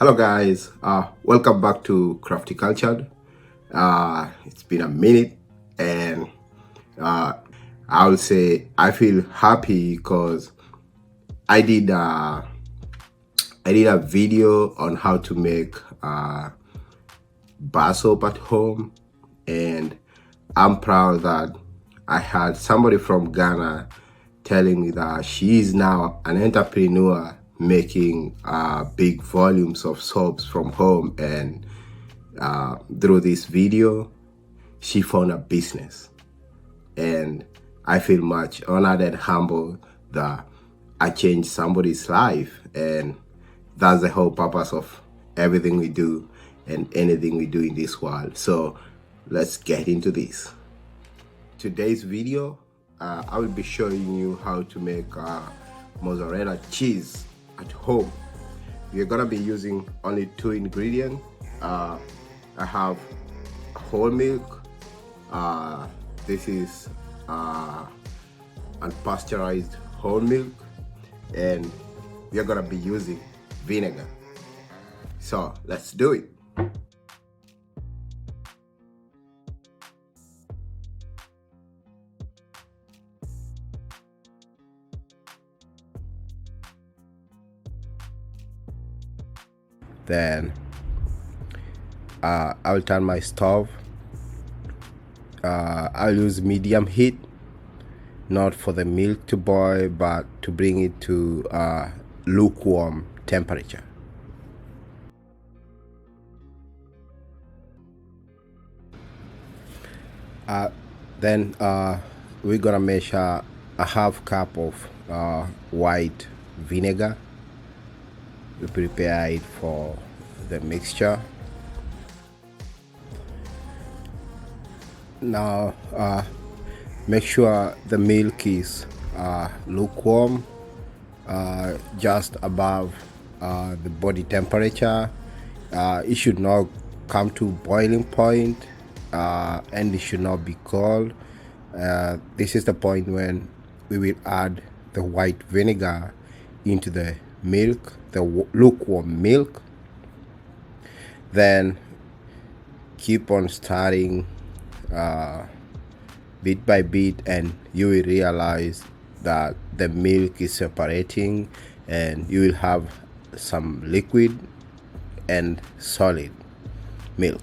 Hello guys, welcome back to Crafty Cultured. It's been a minute and uh, I would say I feel happy because I did uh, I did a video on how to make bar soap at home, and I'm proud that I had somebody from Ghana telling me that she is now an entrepreneur making big volumes of soaps from home, and through this video she found a business, and I feel much honored and humbled that I changed somebody's life. And that's the whole purpose of everything we do and anything we do in this world. So let's get into this. Today's video, I will be showing you how to make mozzarella cheese at home. We're gonna be using only two ingredients. I have whole milk. This is unpasteurized whole milk, and we're gonna be using vinegar. So let's do it. Then I'll turn my stove. I'll use medium heat, not for the milk to boil, but to bring it to lukewarm temperature. Then we're gonna measure a half cup of white vinegar. We prepare it for the mixture. Now make sure the milk is lukewarm, just above the body temperature. It should not come to boiling point, and it should not be cold. This is the point when we will add the white vinegar into the milk, the lukewarm milk. Then keep on stirring bit by bit, and you will realize that the milk is separating, and you will have some liquid and solid milk.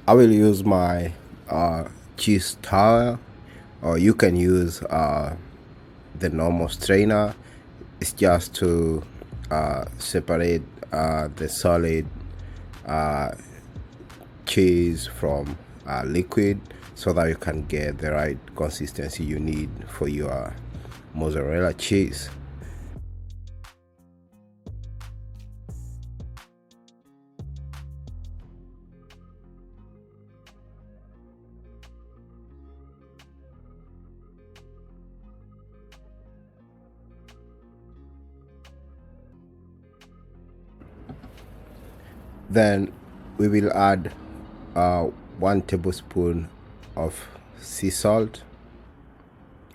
I will use my cheese tower, or you can use the normal strainer. It's just to separate the solid uh, cheese from liquid so that you can get the right consistency you need for your mozzarella cheese. Then we will add 1 tablespoon of sea salt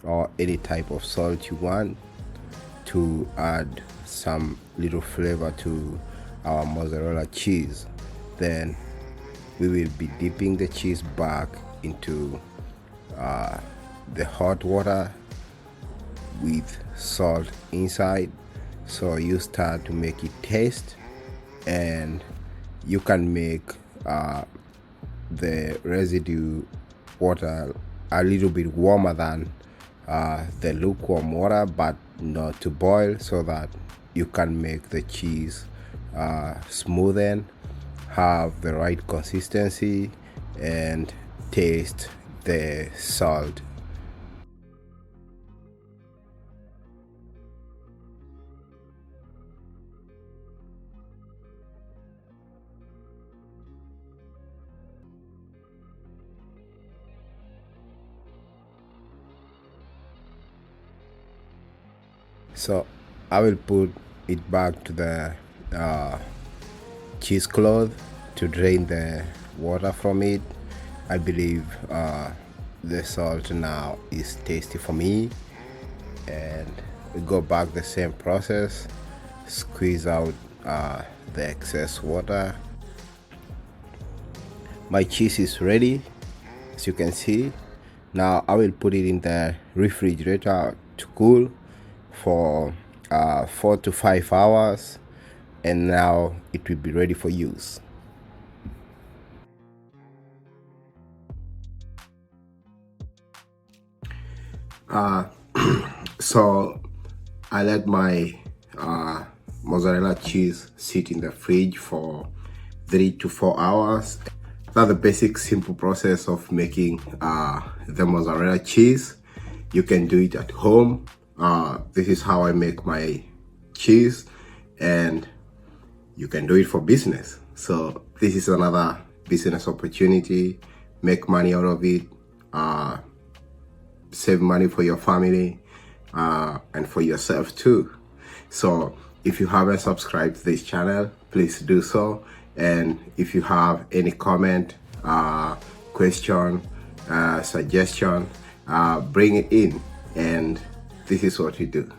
or any type of salt you want to add some little flavor to our mozzarella cheese. Then we will be dipping the cheese back into the hot water with salt inside, so you start to make it taste, and you can make the residue water a little bit warmer than the lukewarm water, but not to boil, so that you can make the cheese smoothen, have the right consistency, and taste the salt. So I will put it back to the cheesecloth to drain the water from it. I believe the salt now is tasty for me, and we go back the same process, squeeze out the excess water. My cheese is ready, as you can see. Now I will put it in the refrigerator to cool for 4 to 5 hours, and now it will be ready for use. So I let my mozzarella cheese sit in the fridge for 3 to 4 hours. That's the basic simple process of making the mozzarella cheese. You can do it at home. This is how I make my cheese, and you can do it for business. So this is another business opportunity. Make money out of it, save money for your family, and for yourself too. So if you haven't subscribed to this channel, please do so. And if you have any comment, question, suggestion, bring it in, and this is what we do.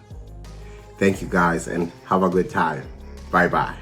Thank you guys, and have a good time. Bye bye.